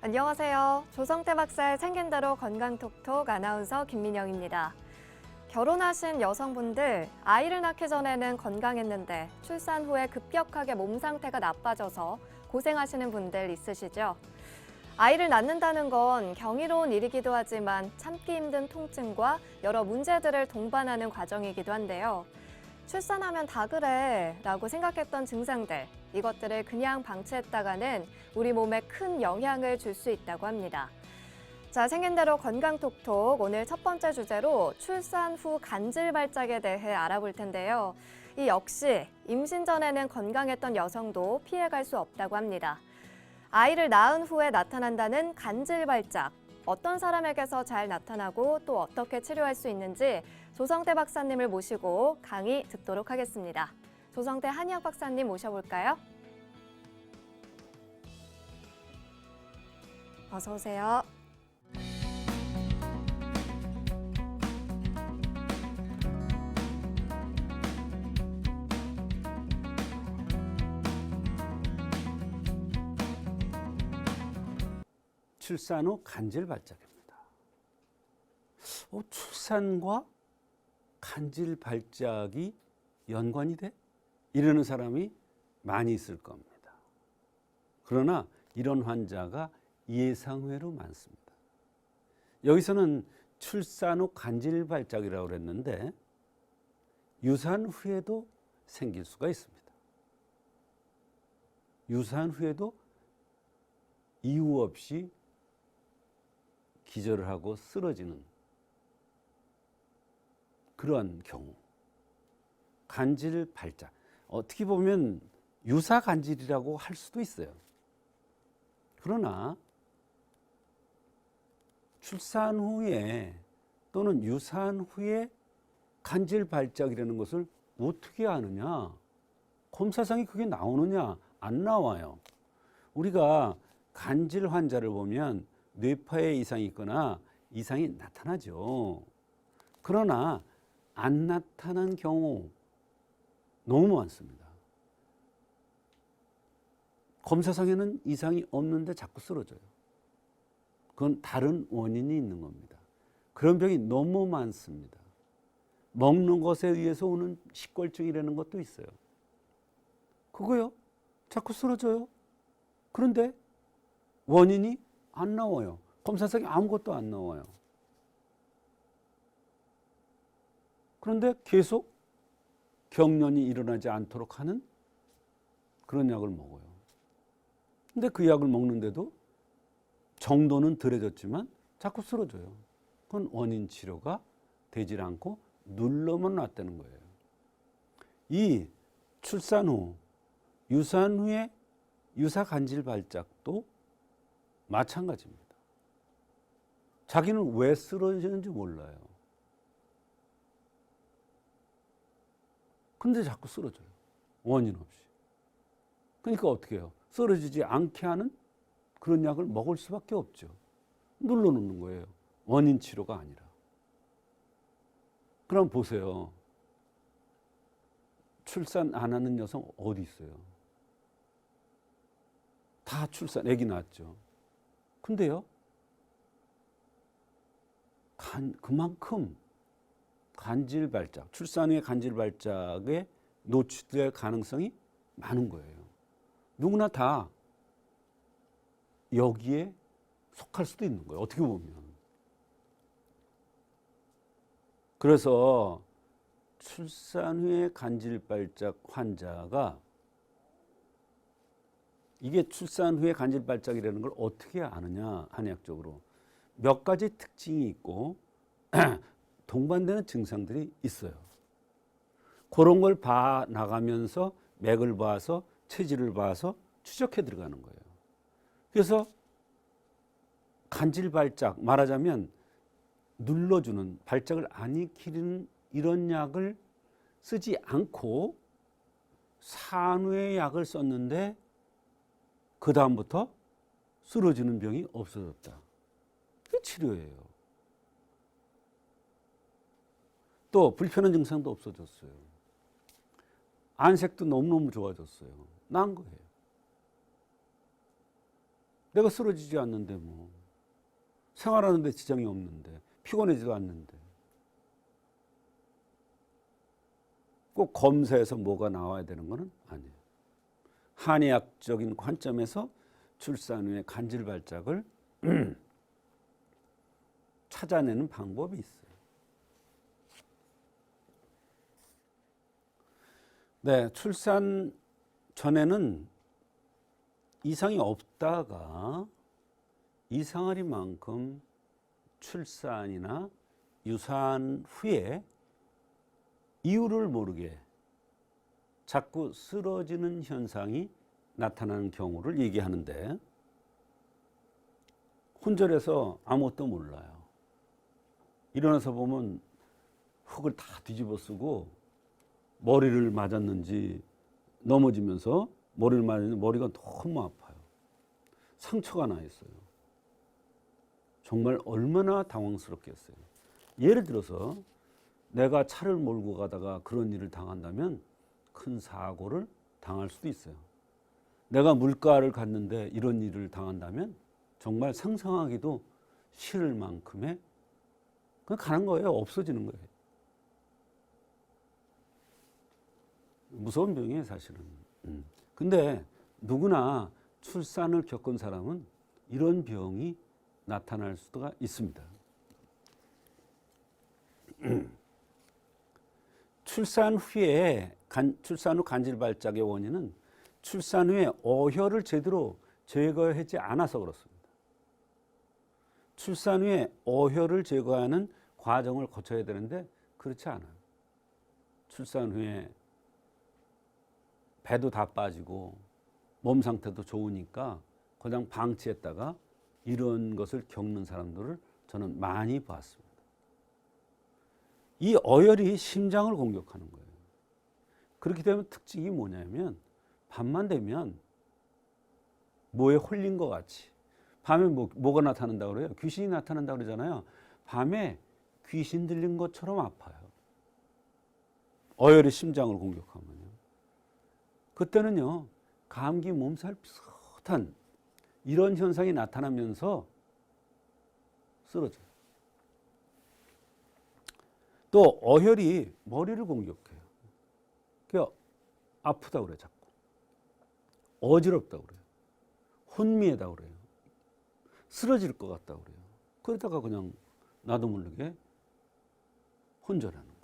안녕하세요. 조성태 박사의 생긴 대로 건강톡톡 아나운서 김민영입니다. 결혼하신 여성분들, 아이를 낳기 전에는 건강했는데 출산 후에 급격하게 몸 상태가 나빠져서 고생하시는 분들 있으시죠? 아이를 낳는다는 건 경이로운 일이기도 하지만 참기 힘든 통증과 여러 문제들을 동반하는 과정이기도 한데요. 출산하면 다 그래 라고 생각했던 증상들, 이것들을 그냥 방치했다가는 우리 몸에 큰 영향을 줄 수 있다고 합니다. 자, 생긴 대로 건강톡톡 오늘 첫 번째 주제로 출산 후 간질 발작에 대해 알아볼 텐데요. 이 역시 임신 전에는 건강했던 여성도 피해갈 수 없다고 합니다. 아이를 낳은 후에 나타난다는 간질 발작, 어떤 사람에게서 잘 나타나고 또 어떻게 치료할 수 있는지 조성태 박사님을 모시고 강의 듣도록 하겠습니다. 조성태 한의학 박사님 모셔볼까요? 어서 오세요. 출산 후 간질 발작입니다. 출산과 간질 발작이 연관이 돼? 이러는 사람이 많이 있을 겁니다. 그러나 이런 환자가 예상외로 많습니다. 여기서는 출산 후 간질 발작이라고 그랬는데 유산 후에도 생길 수가 있습니다. 유산 후에도 이유 없이 기절을 하고 쓰러지는 그런 경우, 간질 발작, 어떻게 보면 유사 간질이라고 할 수도 있어요. 그러나 출산 후에 또는 유산 후에 간질 발작이라는 것을 어떻게 아느냐? 검사상에 그게 나오느냐? 안 나와요. 우리가 간질 환자를 보면 뇌파에 이상이 있거나 이상이 나타나죠. 그러나 안 나타난 경우 너무 많습니다. 검사상에는 이상이 없는데 자꾸 쓰러져요. 그건 다른 원인이 있는 겁니다. 그런 병이 너무 많습니다. 먹는 것에 의해서 오는 식골증이라는 것도 있어요. 그거요. 자꾸 쓰러져요. 그런데 원인이 안 나와요. 검사상에 아무것도 안 나와요. 그런데 계속 경련이 일어나지 않도록 하는 그런 약을 먹어요. 근데 그 약을 먹는데도 정도는 덜해졌지만 자꾸 쓰러져요. 그건 원인 치료가 되질 않고 눌러만 놨다는 거예요. 이 출산 후, 유산 후에 유사 간질 발작도 마찬가지입니다. 자기는 왜 쓰러지는지 몰라요. 근데 자꾸 쓰러져요. 원인 없이. 그러니까 어떻게 해요? 쓰러지지 않게 하는 그런 약을 먹을 수밖에 없죠. 눌러놓는 거예요. 원인 치료가 아니라. 그럼 보세요. 출산 안 하는 여성 어디 있어요? 다 출산, 아기 낳았죠. 근데요, 그만큼 간질 발작, 출산 후에 간질 발작에 노출될 가능성이 많은 거예요. 누구나 다 여기에 속할 수도 있는 거예요. 어떻게 보면. 그래서 출산 후에 간질 발작 환자가 이게 출산 후에 간질 발작이라는 걸 어떻게 아느냐, 한의학적으로. 몇 가지 특징이 있고 동반되는 증상들이 있어요. 그런 걸 봐 나가면서 맥을 봐서 체질을 봐서 추적해 들어가는 거예요. 그래서 간질 발작, 말하자면 눌러주는, 발작을 안 일으키는 이런 약을 쓰지 않고 산후의 약을 썼는데 그 다음부터 쓰러지는 병이 없어졌다. 그게 치료예요. 또 불편한 증상도 없어졌어요. 안색도 너무너무 좋아졌어요. 나은 거예요. 내가 쓰러지지 않는데 뭐. 생활하는데 지장이 없는데. 피곤하지도 않는데. 꼭 검사에서 뭐가 나와야 되는 것은 아니에요. 한의학적인 관점에서 출산 후에 간질 발작을 찾아내는 방법이 있어요. 네, 출산 전에는 이상이 없다가 이상하리만큼 출산이나 유산 후에 이유를 모르게 자꾸 쓰러지는 현상이 나타나는 경우를 얘기하는데, 혼절해서 아무것도 몰라요. 일어나서 보면 흙을 다 뒤집어 쓰고 머리를 맞았는지 넘어지면서 머리를 맞았는지 머리가 너무 아파요. 상처가 나 있어요. 정말 얼마나 당황스럽겠어요. 예를 들어서 내가 차를 몰고 가다가 그런 일을 당한다면 큰 사고를 당할 수도 있어요. 내가 물가를 갔는데 이런 일을 당한다면 정말 상상하기도 싫을 만큼의 그냥 가는 거예요. 없어지는 거예요. 무서운 병이에요, 사실은. 근데 누구나 출산을 겪은 사람은 이런 병이 나타날 수가 있습니다. 출산 후 간질 발작의 원인은 출산 후에 어혈을 제대로 제거하지 않아서 그렇습니다. 출산 후에 어혈을 제거하는 과정을 거쳐야 되는데 그렇지 않아요. 출산 후에 배도 다 빠지고 몸 상태도 좋으니까 그냥 방치했다가 이런 것을 겪는 사람들을 저는 많이 봤습니다. 이 어혈이 심장을 공격하는 거예요. 그렇게 되면 특징이 뭐냐면 밤만 되면 뭐에 홀린 것 같이, 밤에 뭐가 나타난다고 그래요? 귀신이 나타난다고 그러잖아요. 밤에 귀신 들린 것처럼 아파요. 어혈이 심장을 공격하면요. 그때는요, 감기 몸살 비슷한 이런 현상이 나타나면서 쓰러져요. 또 어혈이 머리를 공격해요. 그러니까 아프다고 그래요, 자꾸. 어지럽다고 그래요. 혼미하다고 그래요. 쓰러질 것 같다고 그래요. 그러다가 그냥 나도 모르게 혼절하는 거예요.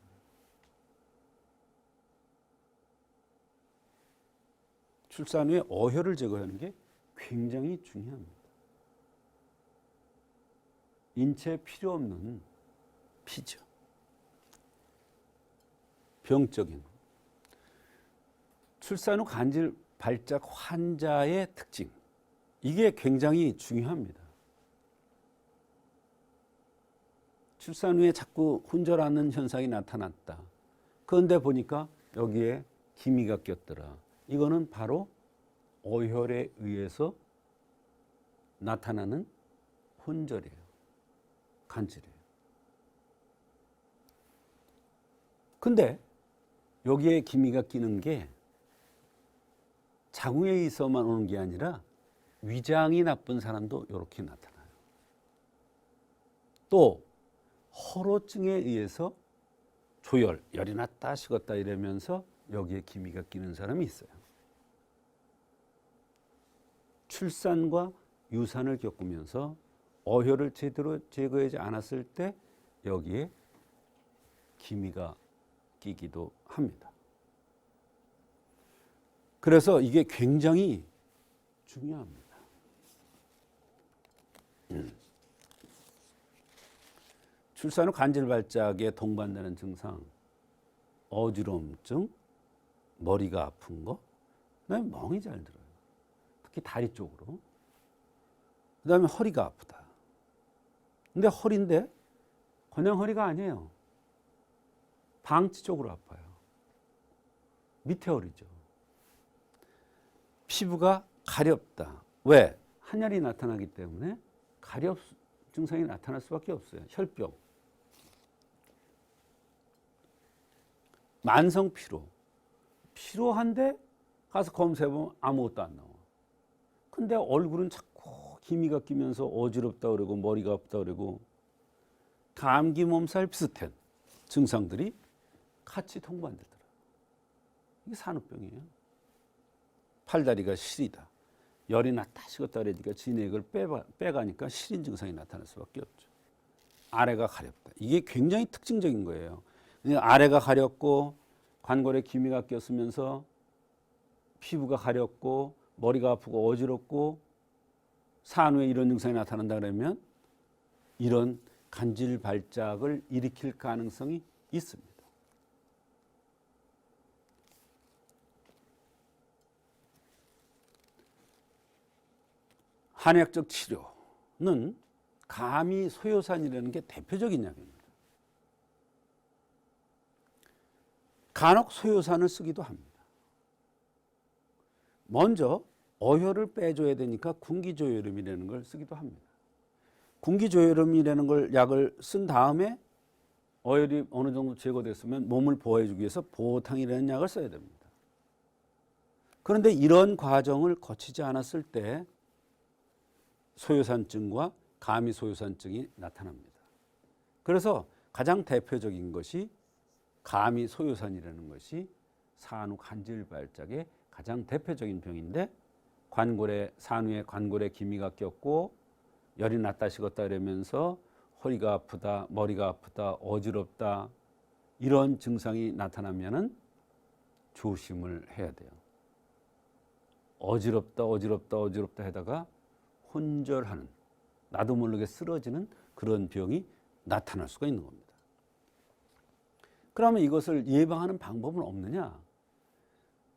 출산 후에 어혈을 제거하는 게 굉장히 중요합니다. 인체에 필요 없는 피죠. 병적인. 출산 후 간질 발작 환자의 특징. 이게 굉장히 중요합니다. 출산 후에 자꾸 혼절하는 현상이 나타났다. 그런데 보니까 여기에 기미가 꼈더라. 이거는 바로 어혈에 의해서 나타나는 혼절이에요. 간질이에요. 근데 여기에 기미가 끼는 게 자궁에 의해서만 오는 게 아니라 위장이 나쁜 사람도 이렇게 나타나요. 또 허로증에 의해서 조열, 열이 났다 식었다 이러면서 여기에 기미가 끼는 사람이 있어요. 출산과 유산을 겪으면서 어혈을 제대로 제거하지 않았을 때 여기에 기미가 끼기도 합니다. 그래서 이게 굉장히 중요합니다. 출산 후 간질 발작에 동반되는 증상, 어지러움증, 머리가 아픈 거, 그다음에 멍이 잘 들어요. 특히 다리 쪽으로. 그다음에 허리가 아프다. 근데 허리인데 그냥 허리가 아니에요. 방치 쪽으로 아파요. 밑에 허리죠. 피부가 가렵다. 왜? 한열이 나타나기 때문에 가렵 증상이 나타날 수밖에 없어요. 혈병. 만성 피로. 피로한데 가서 검사해보면 아무것도 안 나와. 근데 얼굴은 자꾸 기미가 끼면서 어지럽다 그러고 머리가 아프다 그러고 감기 몸살 비슷한 증상들이 같이 동반되더라. 이게 산후병이에요. 팔다리가 시리다. 열이 났다 식었다 그러니까 진액을 빼가니까 시린 증상이 나타날 수밖에 없죠. 아래가 가렵다. 이게 굉장히 특징적인 거예요. 아래가 가렵고 관골에 기미가 꼈으면서 피부가 가렵고 머리가 아프고 어지럽고 산후에 이런 증상이 나타난다 그러면 이런 간질 발작을 일으킬 가능성이 있습니다. 한의학적 치료는 감이 소요산이라는 게 대표적인 약입니다. 간혹 소요산을 쓰기도 합니다. 먼저 어혈을 빼줘야 되니까 군기조혈음이라는 걸 쓰기도 합니다. 군기조혈음이라는 걸 약을 쓴 다음에 어혈이 어느 정도 제거됐으면 몸을 보호해주기 위해서 보호탕이라는 약을 써야 됩니다. 그런데 이런 과정을 거치지 않았을 때 소요산증과 감이소요산증이 나타납니다. 그래서 가장 대표적인 것이 감이소요산이라는 것이 산후 간질 발작의 가장 대표적인 병인데 산후에 관골에 기미가 꼈고 열이 났다 식었다 이러면서 허리가 아프다, 머리가 아프다, 어지럽다 이런 증상이 나타나면은 조심을 해야 돼요. 어지럽다 하다가 혼절하는, 나도 모르게 쓰러지는 그런 병이 나타날 수가 있는 겁니다. 그러면 이것을 예방하는 방법은 없느냐?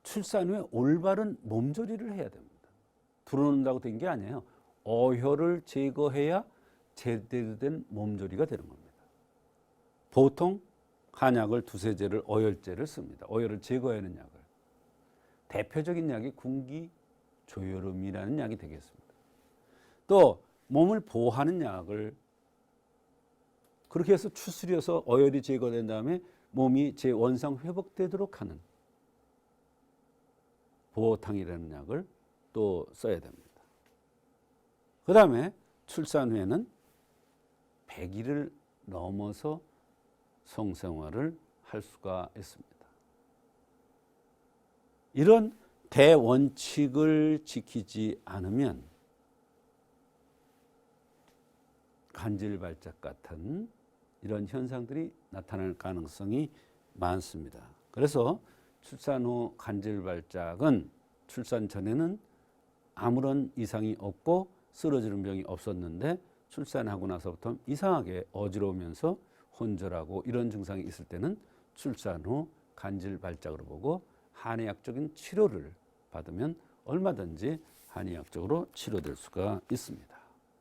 출산 후에 올바른 몸조리를 해야 됩니다. 들어놓는다고 된 게 아니에요. 어혈을 제거해야 제대로 된 몸조리가 되는 겁니다. 보통 한약을 두세 제를 어혈제를 씁니다. 어혈을 제거하는 약을. 대표적인 약이 군기조혈음이라는 약이 되겠습니다. 또 몸을 보호하는 약을 그렇게 해서 추스려서 어혈이 제거된 다음에 몸이 제 원상 회복되도록 하는 보호탕이라는 약을 또 써야 됩니다. 그 다음에 출산 후에는 100일을 넘어서 성생활을 할 수가 있습니다. 이런 대원칙을 지키지 않으면 간질발작 같은 이런 현상들이 나타날 가능성이 많습니다. 그래서 출산 후 간질발작은 출산 전에는 아무런 이상이 없고 쓰러지는 병이 없었는데 출산하고 나서부터 이상하게 어지러우면서 혼절하고 이런 증상이 있을 때는 출산 후 간질발작으로 보고 한의학적인 치료를 받으면 얼마든지 한의학적으로 치료될 수가 있습니다.